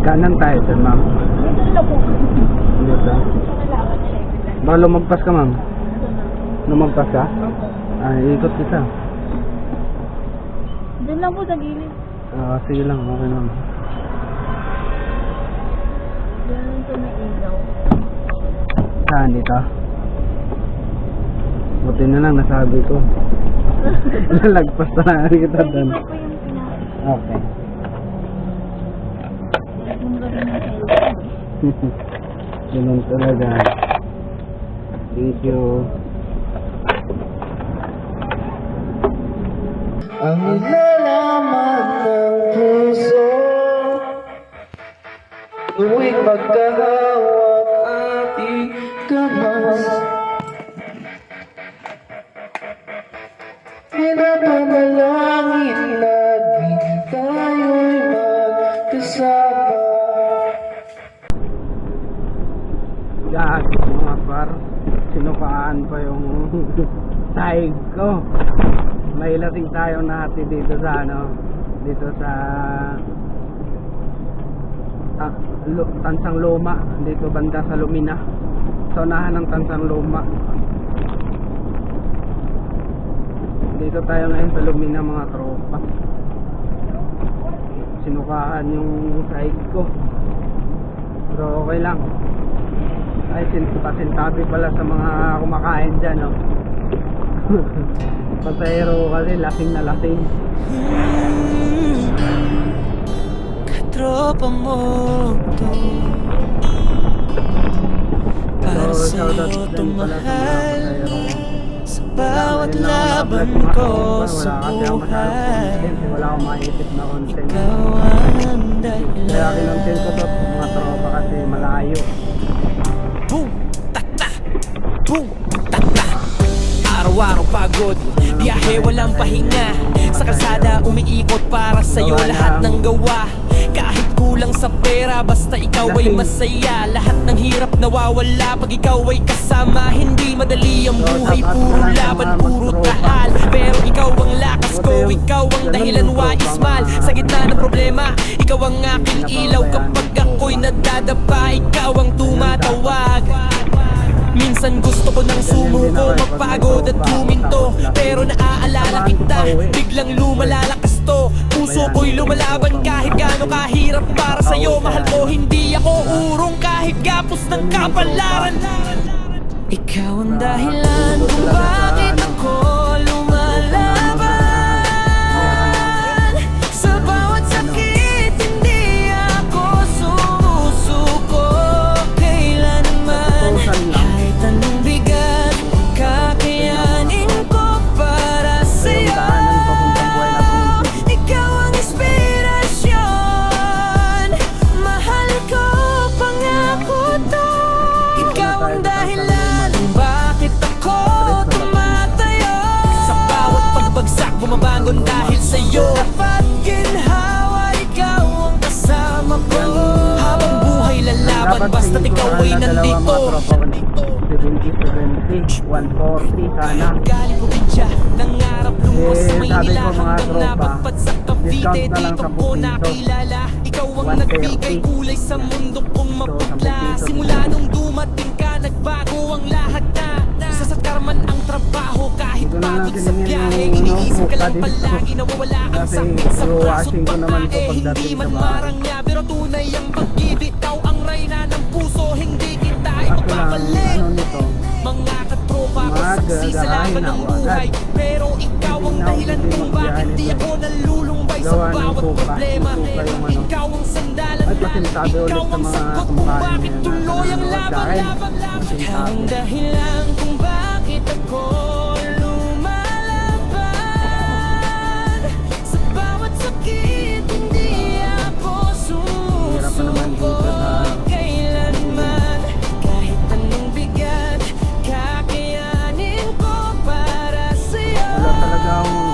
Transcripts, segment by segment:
Kanan tayo dyan, ma'am. Dito na po. Dito. Baka lumagpas ka, ma'am. Lumagpas ka? Ay, ikot kita. Doon lang po sa gilid. Sige lang, okay naman. Diyan lang po may ilaw. Saan dito? Buti na lang nasabi ko. Lagpas na lang kita Pwede doon. pa po yung pinaka. Okay. Yung gawin ng cellphone. Ganun talaga. Thank you. Ang nilalaman ng puso tuwing magkahawak ating kamay, pinapanalangin lagi tayo'y magkasama. Yan, mga par, sinukaan pa yung sahig ko. May lasing tayo natin dito sa dito sa Tansang Luma, dito banda sa Lumina, sa unahan ng Tansang Luma. Dito tayo ngayon sa Lumina, mga tropa. Sinukaan yung sahig ko, pero okay lang. Ay, pasintabi pala sa mga kumakain dyan, no? Pasahero kasi lasing na lasing. Katropa mo to, para sa'yo tumahal sa bawat laban ko sa buhay. Wala akong maisip na content. Ikaw ang dahilan. Kaya kinontent ko to, mga tropa, kasi malayo. Boom, tata, boom, tata. Araw-araw pagod, biyahe walang pahinga. Sa kalsada umiikot para sa'yo lahat ng gawa. Kahit kulang sa pera, basta ikaw ay masaya. Lahat ng hirap nawawala pag ikaw ay kasama. Hindi madali ang buhay, puro laban, puro tahal. Pero ikaw ang lakas ko, ikaw ang dahilan why I smile. Sa gitna ng problema, ikaw ang aking ilaw. Kapag ako'y nadadapa, ikaw ang tumatawag. Minsan gusto ko nang sumuko, magpagod at huminto, pero naaalala kita, biglang lumalalakas to. Puso ko'y lumalaban kahit gaano kahirap para sa'yo. Mahal ko, hindi ako urong kahit gapos ng kapalaran. Ikaw ang dahilan kung bakit ako lumalaban. Sa bawat sakit, hindi ako sumusuko kailanman. Kahit anong bigat, kakayanin ko para sa'yo. Ikaw ang inspirasyon, mahal ko, pangako to. Ikaw ang dahilan kung bakit ako tumatayo. Sa bawat pagbagsak, bumabangon dahil sa'yo. Dapat ginhawa, ikaw ang kasama ko. Habang buhay lalaban, basta't ikaw ay nandito. 70, 140 sana. Galing probinsya, nangarap lumos sa Maynila hanggang napagpad sa Cavite. Dito ko nakilala, ikaw ang nagbigay kulay sa mundo kong maputla. Simula nung dumating ka, nagbago ang lahat na. Sasakar man ang trabaho, kahit pagod sa biyahe, iniisip ka lang palagi, nawawala ang sakit sa braso. Babae, hindi man marangya, pero tunay ang pag-ibig. Ikaw ang reyna ng puso, hindi kita ipagpapalit. Mga katropa ko saksi sa laban ng buhay, pero ikaw ang dahilan kung bakit di ako nalulumbay sa bawat problema. Ikaw ang sandalan namin, ikaw ang sagot kung bakit tuloy ang laban. Ikaw ang dahilan kung bakit ako lumalaban. Sa bawat sakit, hindi ako sumusuko kailanman. Kahit anong bigat, kakayanin ko para sa'yo. Wala talaga akong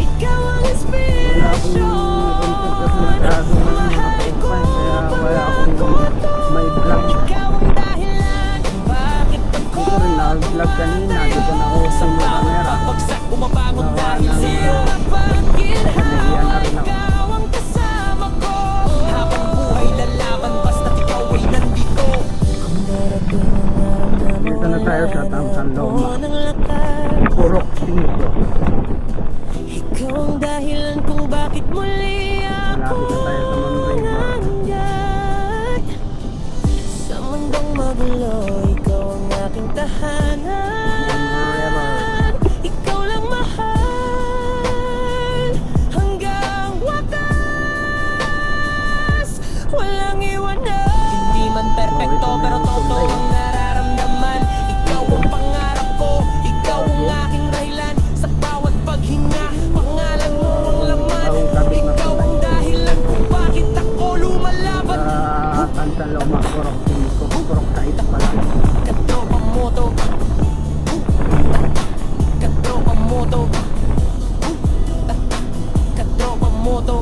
Ikaw ang inspirasyon, mahal ko, pangako to. may vlog. Ikaw ang dahilan kung bakit ako Ito rin na-vlog kanina, di ko na tayo sa Tangkan Loma. ng lakas. Purok 5. Ikaw ang dahilan kung bakit muli ako Malapit na tayo sa Monterey. nandyan. Sa mundong magulo, ikaw ang aking tahanan. Ikaw lang mahal hanggang wakas. Walang iwanan. Hindi man perpekto pero totoo ang nararamdaman. Ikaw ang pangarap ko, ikaw ang aking dahilan. Sa bawat paghinga, pangalan mo ang laman. Ikaw ang dahilan kung bakit ako lumalaban. Sa Tangkan Loma, Purok 5. Purok 6 pala. Katropa mo to, katropa mo to, katropa mo to.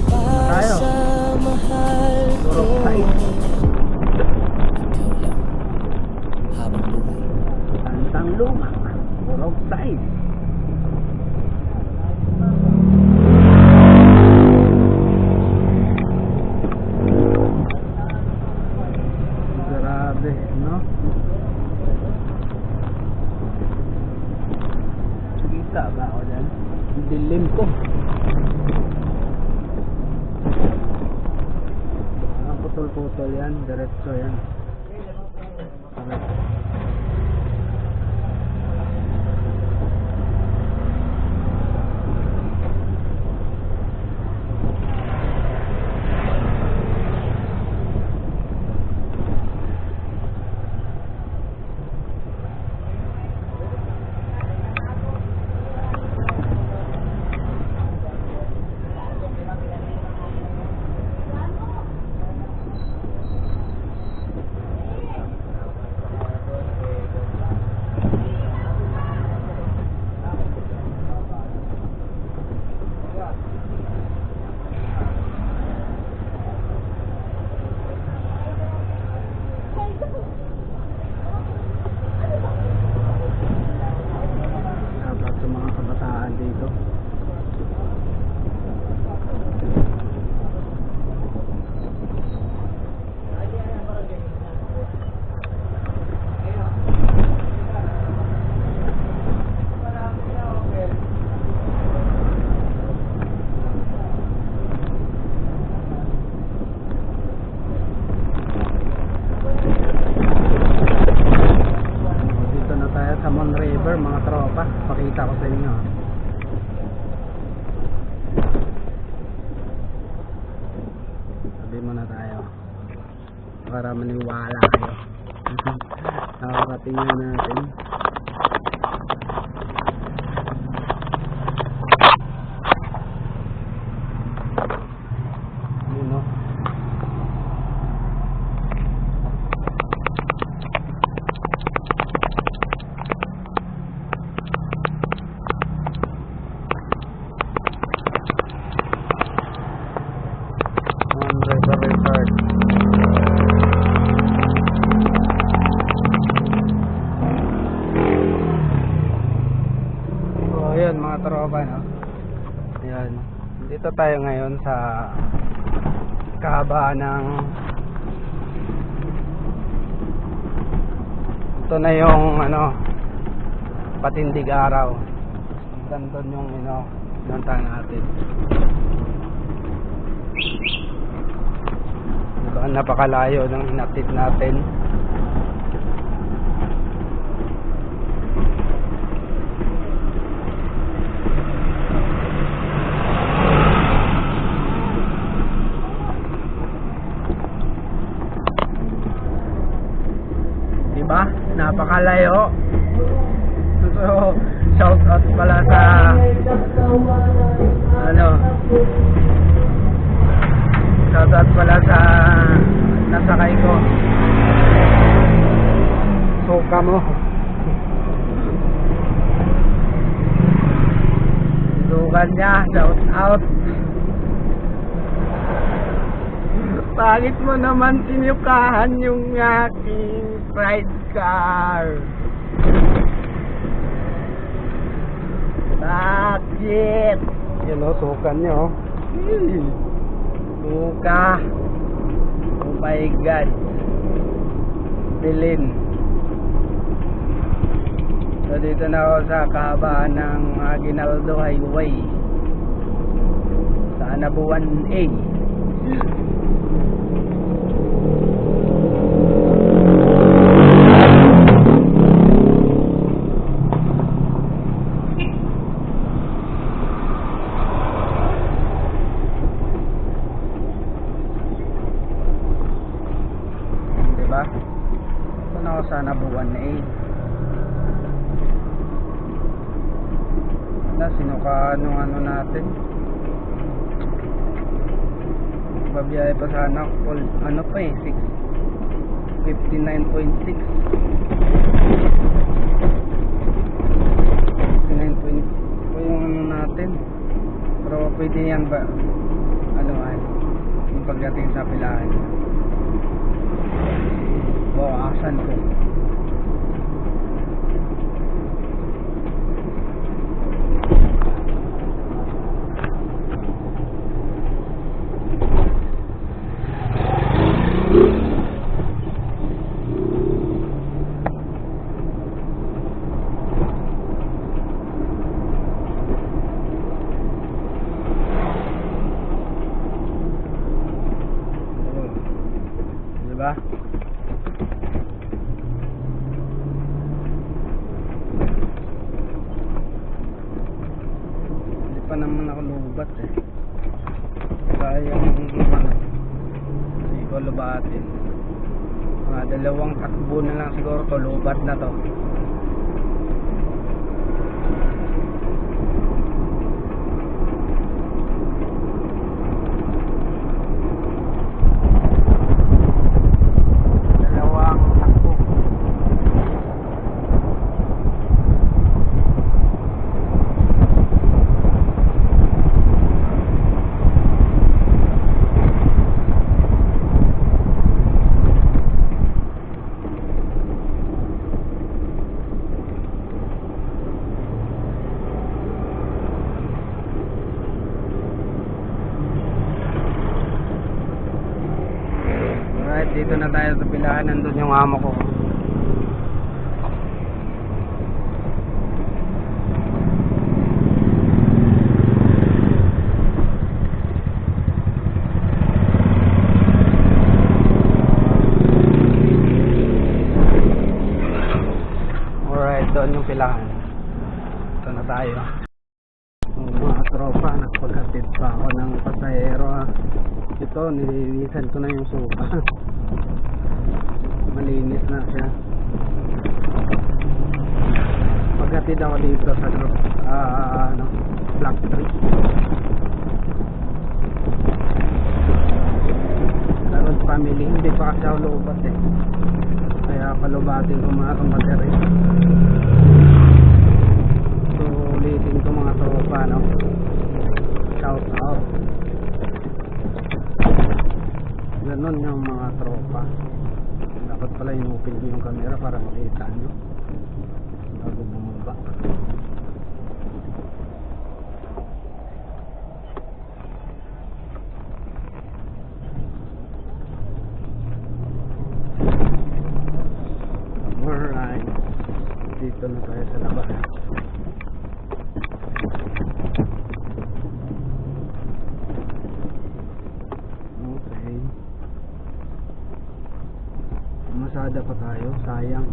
Para Tayo. sa mahal ko. Purok 6. Ikaw lang, habang buhay. Tangkan Loma, Purok 6. Grabe, no? Kita ba ako dyan? Dilim ko. Putol-putol yan, diretso yan. Okay. Dapat sa mga kabataan dito. Dito na tayo sa Mon River, mga tropa. Pakita ko sa inyo. Sabi muna tayo para maniwala kayo. Nakakatingin natin. Yun, no? Mon River Resort. So, ayun mga tropa, no? Ayan. Dito tayo ngayon sa kahabaan ng ito na yung patindig araw. Ganun yung pinuntahan natin. Diba, napakalayo ng hinatid natin. Diba? Napakalayo. So, shout out pala sa shout out pala sa nasakay ko. Suka mo. Sukan niya, shout out. Pangit mo naman sinyukahan yung aking pride car. Bakit? Yan o, sukan niya o. Suka. Oh my God. Bilin. So dito na ako sa kahabaan ng Aguinaldo Highway sa Anabuan A. Diba? Ito na ako sa Anabuan A. Sinukaan nung ano natin, babiyahe pa sana ano pa eh 59.6 pa yung ano natin, pero pwede yan ba ano ay yung pagdating sa pilahan. Bawasan ko. Diba? Hindi pa naman ako lubat eh. Sayang hindi ko lubatin. Mga dalawang takbo na lang siguro to, lubat na to. Dito na tayo sa pilahan, nandun yung amo ko. Alright, doon yung pilahan. Ito na tayo. Mga tropa, nagpaghatid pa ako ng pasahero. Ito, nililisan ko na yung suka. Malinis na siya. Paghatid ako dito sa Black Tree. Karoon family, hindi pa kasi ako lubat eh. Kaya palubatin ko mga kamateri. So ulitin ko mga tropa, no? Shout out. Ganon yung mga tropa. Dapat pala inupin ko yung camera para makita nyo bago bumaba. Alright, dito na tayo sa labas. Okay, masada pa tayo, sayang.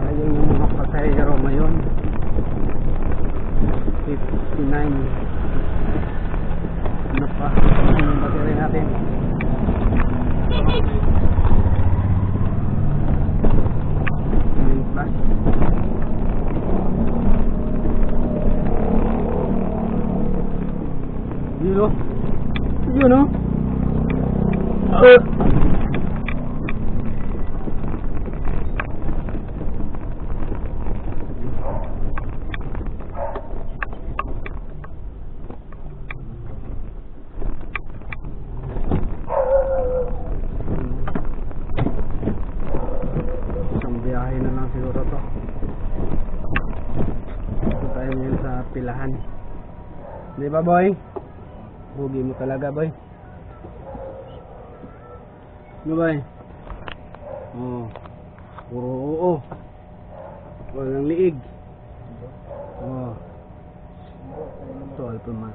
Ayun yung mga pasahero ngayon, 59. Ano pa yung battery natin? Plus. Yun o. Isang biyahe na lang siguro to. Ito tayo ngayon sa pilahan. Di ba, boy? Bugi mo talaga, boy. Ano, boy? Oh. Puro oo. Walang liig. Oh. Ito, Alpaman.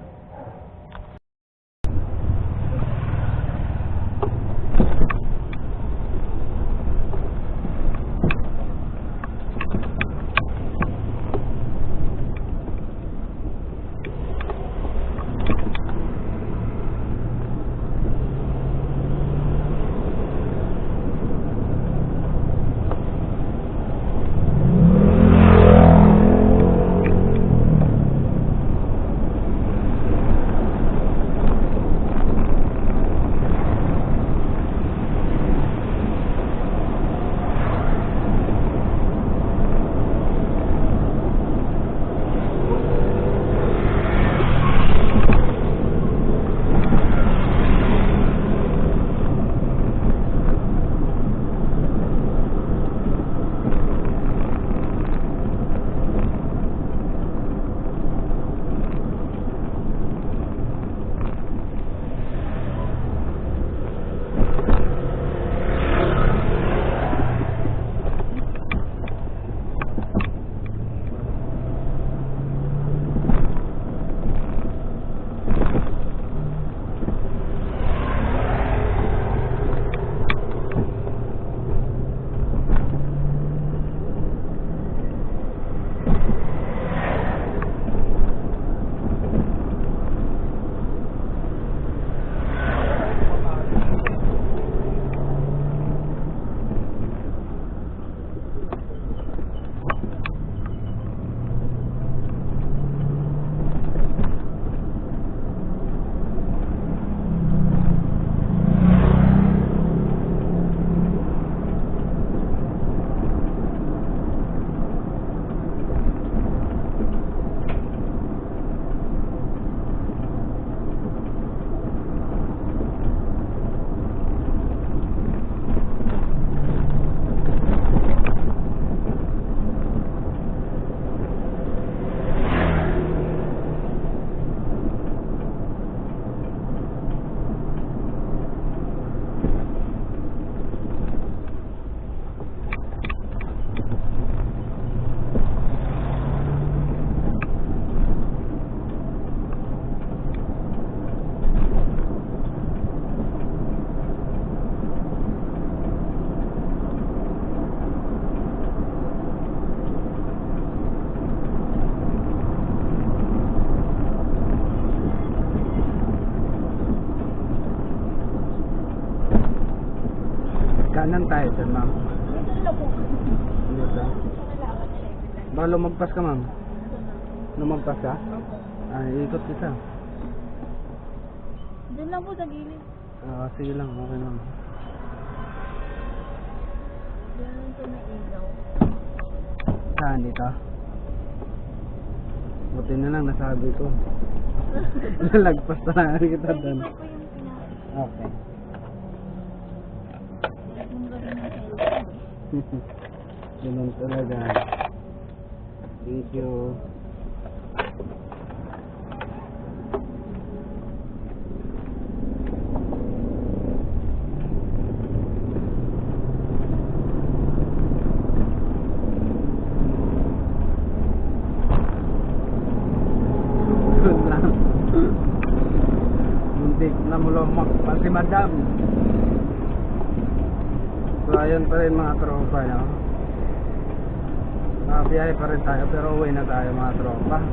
Kanan tayo dyan, ma'am. Dito lang po. Dito. Kailangan nila. Baka lumagpas ka, ma'am. Lumagpas ka? Ikot kita. Doon lang po sa gilid. Sige lang, okay lang. Diyan po may ilaw. Saan dito? Buti na lang nasabi ko. Lalagpas na lang kita doon. Ito po yung pinaka. Okay. Yung gabi ng cellphone. Ganun talaga. Thank you. Good lang. Muntik na mulamak pa si madam. So ayun pa rin mga tropa, no? Nakabiyahe pa rin tayo pero uwi na tayo mga tropa.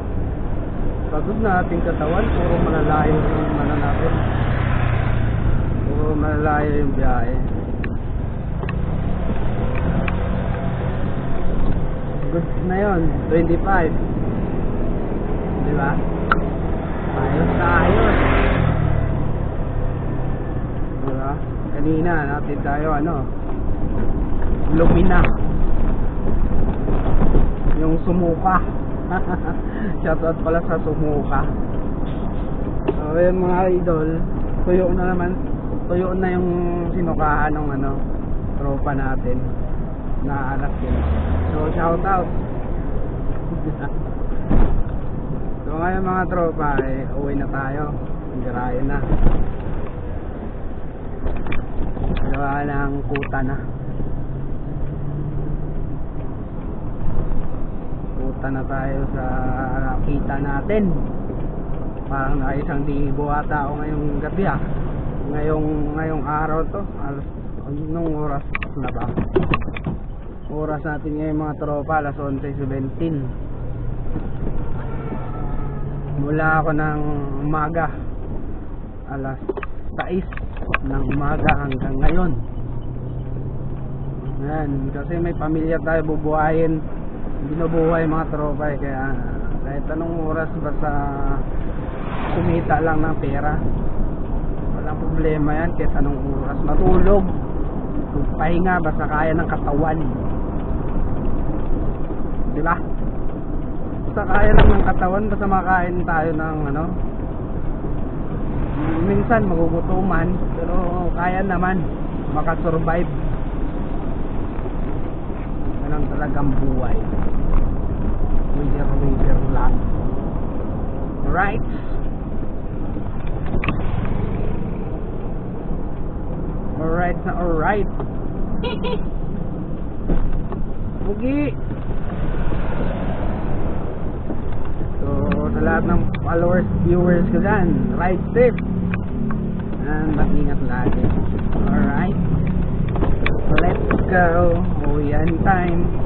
Pagod na ating katawan, puro malalayo yung ano natin. Puro malalayo yung biyahe. Good na yun, 25. Diba? Ayos na ayos. Diba? Kanina natin tayo ano, Lumina. Yung Sumuka. Shoutout pala sa Sumuka. So yun mga idol, tuyo na naman. Tuyo na yung sinukahan ng ano, tropa natin na anak yun. So shoutout. So ngayon mga tropa, uwi na tayo. Girayan na. Gawa ng kuta na. papunta na tayo sa kita natin. Parang nakaisang libo ata ako ngayong gabi ngayong araw to. Anong oras na ba? Oras natin ngayon mga tropa, alas 11:17. Mula ako ng umaga, alas 6 ng umaga hanggang ngayon. Yan, kasi may pamilya tayo bubuhayin, binubuhay mga tropa kaya kahit anong oras basta kumita lang ng pera, walang problema yan. Kahit anong oras matulog, pahinga basta kaya ng katawan, diba? Basta kaya lang ng katawan, basta makain tayo ng minsan magugutuman pero kaya naman makasurvive. Ganun talagang buhay, winter lang, right? Alright na alright. Bugi. So sa lahat ng followers, viewers ko dyan, ride safe and mag-ingat lagi. Alright, let's go. Uwian time.